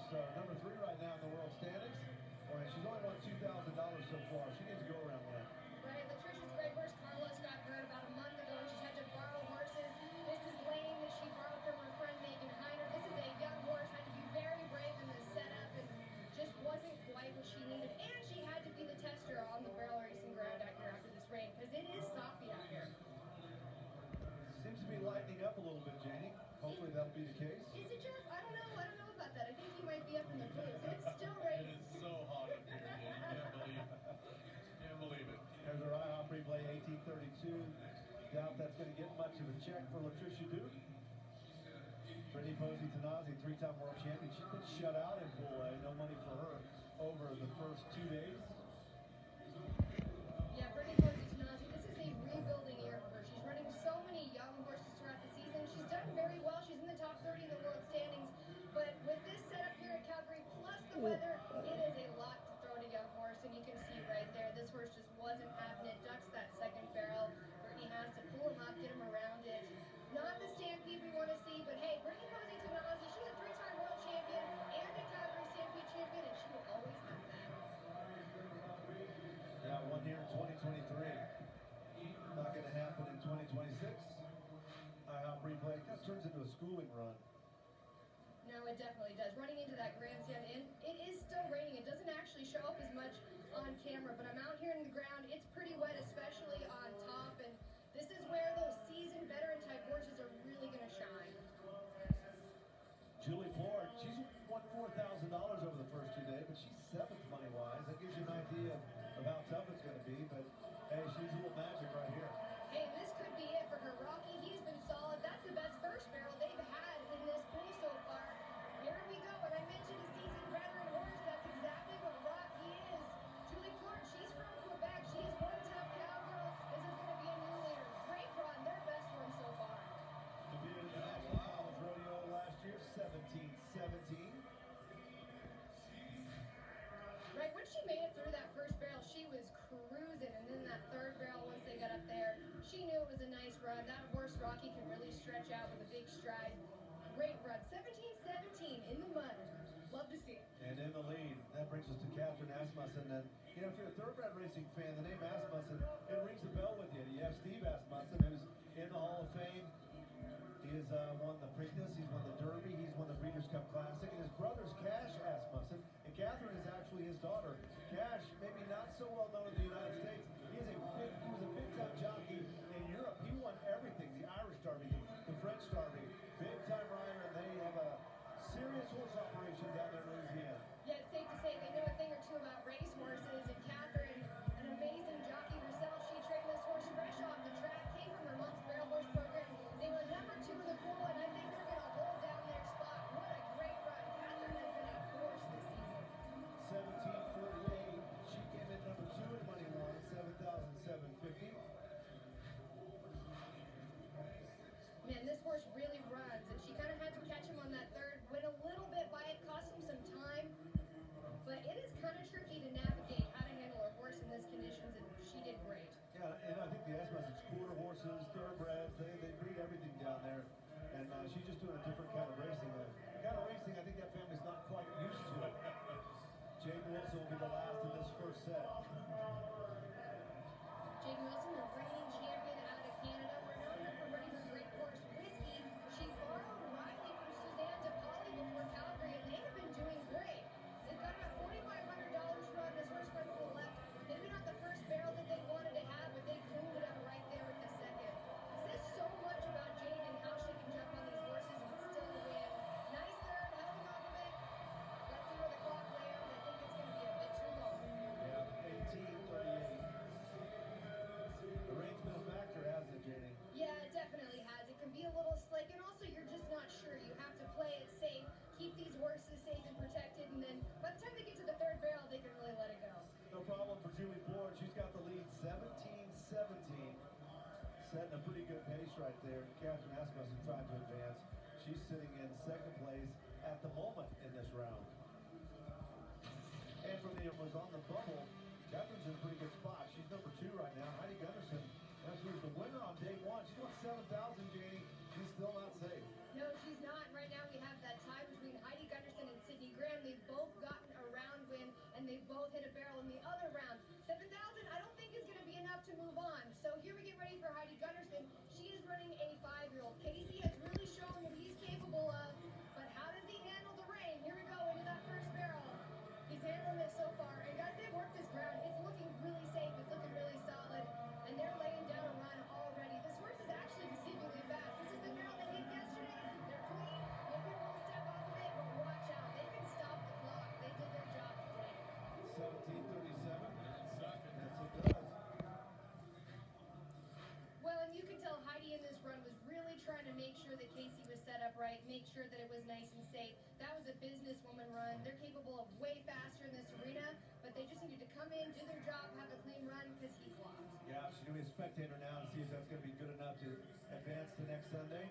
number 3 right now in the world standings. Boy, she's only won $2,000 so far. She needs to go around with that. Right, Latricia's great horse Carlos got hurt about a month ago, and she's had to borrow horses. This is Lane that she borrowed from her friend Megan Heiner. This is a young horse, had to be very brave in this setup, and just wasn't quite what she needed. And she had to be the tester on the barrel racing ground out here after this rain, because it is soppy out here. Seems to be lightening up a little bit, Janie. Hopefully that'll be the case. Is it, Jeff? I don't know about that. I think he might be up in the booth. It's still raining. It is so hot up here, Janie. You can't believe it. Can't believe it. There's our IHOP replay, 1832. Doubt that's going to get much of a check for Latricia Duke. Brittany Posey-Tanazi, 3-time world champion. She's been shut out in Pool A. No money for her over the first 2 days. Yeah, Brittany Posey-Tanazi, this is a rebuilding year for her. She's running so many young horses throughout the season. She's done very well. She's in the top 30 in the world standings. But with this setup here at Calgary, plus the weather, it is a lot to throw to a young horse. And you can see right there, this horse just wasn't having it. Ducks that second barrel. Brittany has to pull him up, get him around it. Not the Stampede we want to see, but hey, Brittany Posey-Tanazi, she's a 3-time world champion and a Calgary Stampede champion, and she will always have that. Yeah, one year in 2023. Not going to happen in 2026. IHOP replay kind of turns into a schooling run. No, it definitely does. Running into that grandstand, and it is still raining. It doesn't actually show up as much on camera, but I'm out here in the ground. It's pretty wet, especially on top, and this is where those seasoned veteran type horses are really going to shine. Julie Plord, she's won $4,000 over the first 2 days, but she's 7th money-wise. That gives you an idea of how tough it's going to be, but hey, she's a little magic right here. Hey, this could be it for her. Rocky, he's been solid. That's the best first barrel they've had in this pool so far. Here we go, and I mentioned a seasoned veteran horse. That's exactly what Rocky is. Julie Plord, she's from Quebec. She is one tough cowgirl. This is going to be a new leader. Great run, their best one so far. Competed in the National College Rodeo last year, 17-17. Right, when she made it through that first barrel, she was cruising, and then that third barrel, once they got up there, she knew it was a nice run. That horse, Rocky, can really stretch out with a big stride. Great run, 17-17 in the mud. Love to see it. And in the lead, that brings us to Catherine Asmussen. And, you know, if you're a thoroughbred racing fan, the name Asmussen, it rings a bell with you. You have Steve Asmussen, who's in the Hall of Fame. He has won the Preakness, he's won the Derby, he's won the Breeders' Cup Classic, and his brother's Cash Asmussen, and Catherine is actually his daughter. Cash, maybe not so well known in the United States, he was a big-time jockey in Europe. He won everything, the Irish Derby, the French Derby, big-time rider, and they have a serious horse operation down there in Louisiana. Yeah, it's safe to say they know a thing or two about race horses, and Catherine, an amazing jockey herself, she trained this horse fresh off the track, came from her mom's barrel horse program. They were number 2 in the pool, and I think they're going to hold down their spot. What a great run. Catherine has been a force this season. 17:48. She came in number 2 in money line, 7,750. Man, this horse really runs, and she kind of had to catch him on that third. Went a little bit by it, cost him some time, but it is kind of tricky to navigate how to handle a horse in these conditions, and she did great. Yeah, and I think the Asmussen's quarter horses, thoroughbreds, they breed everything down there. And she's just doing a different kind of racing. The kind of racing I think that family's not quite used to. Jaden Wilson will be the last in this first set. Jaden Wilson, the reigning champion out of Canada. We're known her for running her great horse, Whiskey. She borrowed Riley from Suzanne DePauli before Calgary, and they have been doing great. They've got about $4,500 run. This horse runs to the left. Maybe not the first barrel that they wanted to have, but they cleaned it up right there with the second. Says so much about Jade and how she can jump on these horses and still win. Nice third, held off of it. Let's see where the clock lands. I think it's going to be a bit too long. Yeah, 18:38. The rain's been a factor, hasn't it, Janie? Yeah, it definitely has. It can be a little slick, and also you're just not sure. You have to play it safe, keep these horses safe and protected, and then by the time they get to the third barrel, they can really let it go. No problem for Julie Plord. She's got the lead 17-17. Setting a pretty good pace right there. Catherine Asmussen trying to advance. She's sitting in second place at the moment in this round. And from the was on the bubble, Catherine's in a pretty good spot. She's number 2 right now. Heidi Gunderson, she was the winner on day 1. She won 7,000, Janie. She's still not safe. No, she's not. Right now we have that tie between Heidi Gunderson and Sydney Graham. 17:37. Second. Yes, it does. Well, and you could tell Heidi in this run was really trying to make sure that Casey was set up right, make sure that it was nice and safe. That was a businesswoman run. They're capable of way faster in this arena, but they just needed to come in, do their job, have a clean run because he flopped. Yeah, she's going to be a spectator now to see if that's going to be good enough to advance to next Sunday.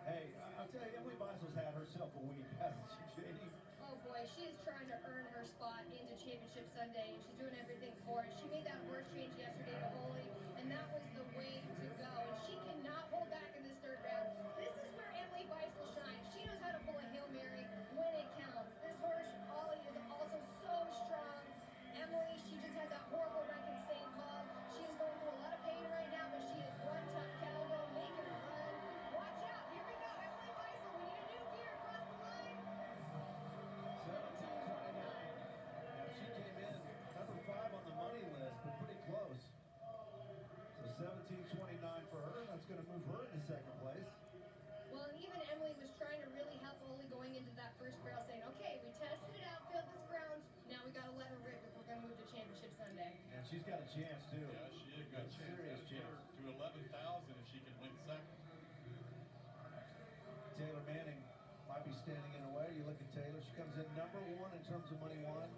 Hey, I'll tell you, Emily Beisel's had herself a week, hasn't she, Shady? Oh boy, she is trying to earn her spot into Championship Sunday, and she's doing everything for it. She made that horse change yesterday to Holy, and that was the way to go. And she cannot hold back in this third round. This is where Emily Beisel shines. She knows how to pull a Hail Mary when it counts. This horse, Ollie, is also so strong. Emily, she just had that horrible wreck in St. Paul. She is going through a lot of pain right now, but she is one tough cowgirl making a run. Watch out, here we go, Emily Beisel. We need a new gear across the line. 17:29. Now, she came in number 5 on the money list, but pretty close. So 17:29 for her. That's going to move her into second place. Well, and even Emily was trying to really help Oli going into that first barrel, saying, okay, we tested it out, filled this ground. Now we got to let her rip if we're going to move to Championship Sunday. And she's got a chance, too. Yeah, she has got a chance. Serious That'll get her chance. to 11,000 if she can win second. Taylor Manning might be standing in the way. You look at Taylor. She comes in number 1 in terms of money won.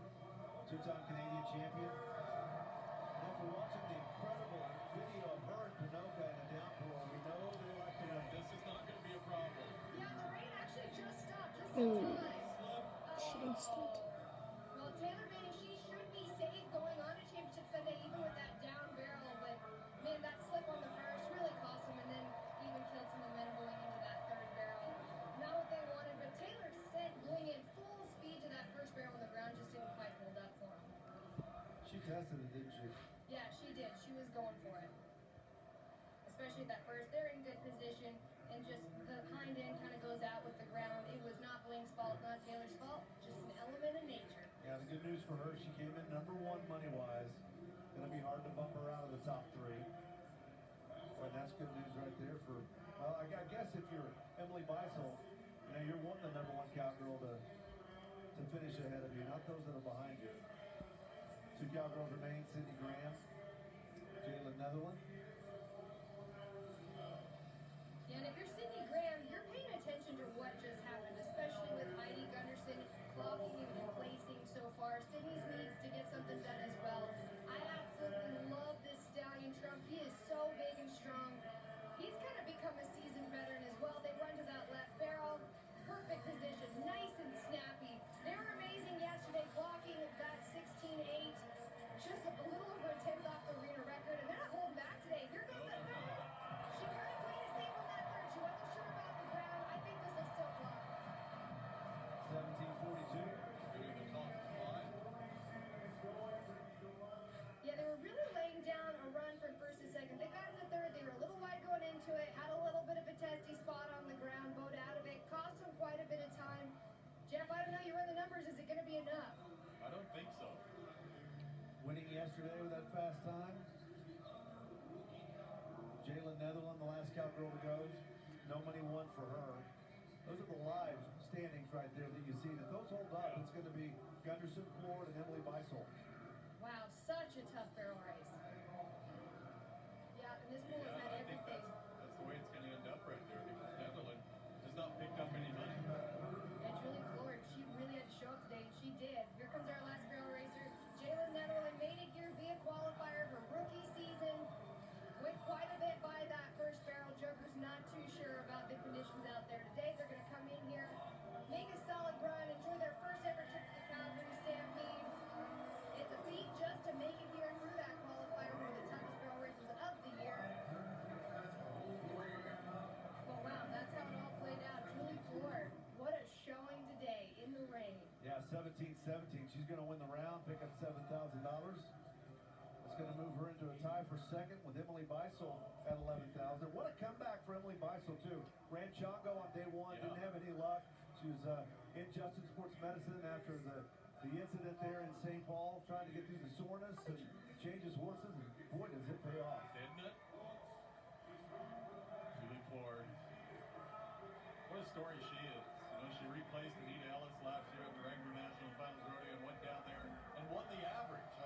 2-time Canadian champion. And after watching the incredible video of her and Pinoca in a downpour, we know they like to win. This is not going to be a problem. Yeah, the rain actually just stopped just in time. Shouldn't start. Well, Taylor Manning, she should be safe going on to Championship Sunday, even with that down barrel. But, man, that slip on the first really cost him, and then even killed some momentum going into that third barrel. Not what they wanted, but Taylor sent going in full speed to that first barrel on the ground, just didn't quite hold up for him. She tested it, didn't she? Yeah, she did. She was going for it. Especially that first. They're in good position, and just the hind end kind of goes out with the ground. It was not Blaine's fault, not Taylor's fault, just an element of nature. Yeah, the good news for her, she came in number 1 money-wise. Going to be hard to bump her out of the top 3. Well, that's good news right there for, well, I guess if you're Emily Beisel, you know, you're wanting the number 1 cowgirl to finish ahead of you, not those that are behind you. 2 cowgirls remain, Sydney Graham, Jalen Netherland. Yeah, and if you're Sydney Graham, you're paying attention to what just happened, especially with Heidi Gunderson clocking and replacing so far. Sydney's needs to get something done as well. I absolutely love this stallion Trump. He is so big and strong. He's kind of become a seasoned veteran as well. They run to that left barrel. Perfect position, nice and snappy. They were amazing yesterday, blocking that 16-8. Just a little over a 10th off the arena record, and they're not holding back today. Here goes the third. She kind of played it safe on that third. She wasn't sure about the ground. I think this will still fly. 17:42. Doing the top 5. Yeah, they were really laying down a run from first to second. They got in the third. They were a little wide going into it. Had a little bit of a testy spot on the ground. Bowed out of it. Cost them quite a bit of time. Jeff, I don't know. You run the numbers. Is it going to be enough? I don't think so. Winning yesterday with that fast time. Jalen Netherland, the last cowgirl to go. No money won for her. Those are the live standings right there that you see. If those hold up, it's going to be Gunderson, Ford, and Emily Beisel. Wow, such a tough barrel race. Yeah, and this bull has Yeah, had I think everything. that's the way it's going to end up right there because Netherland has not picked up any money. And Julie Ford, she really had to show up today, and she did. Here comes our last barrel racer. Jalen Netherland made it here via qualifier her rookie season. Went quite a bit by that first barrel. Joker's not too sure about the conditions out there today. They're going to come in here, make a solid run, enjoy their first ever trip to the Calgary Stampede. It's a feat just to make it here through that qualifier, one of the toughest barrel races of the year. But wow, that's how it all played out. Julie Ford, what a showing today in the rain. Yeah, 17-17. She's going to win the round, pick up $7,000. It's going to move her into a tie for second with Emily Beisel at $11,000. What a comeback for Emily Beisel, too. Ran Chongo on day 1, didn't have any luck. She was in Justin Sports Medicine after the incident there in St. Paul, trying to get through the soreness and changes horses. And boy, does it pay off. Didn't it? Julie Ford. What a story she is. You know, she replaced Anita Ellis last year at the regular National Finals Rodeo and went down there and won the average.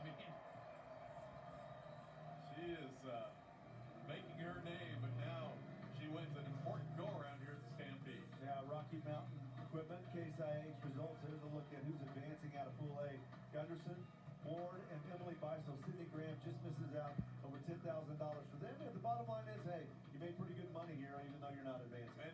making her name, but now she wins an important go-around here at the Stampede. Yeah, Rocky Mountain Equipment, Case IH results. Here's a look at who's advancing out of Pool A. Gunderson, Ward, and Emily Beisel. Sydney Graham just misses out over $10,000 for them. And the bottom line is, hey, you made pretty good money here, even though you're not advancing.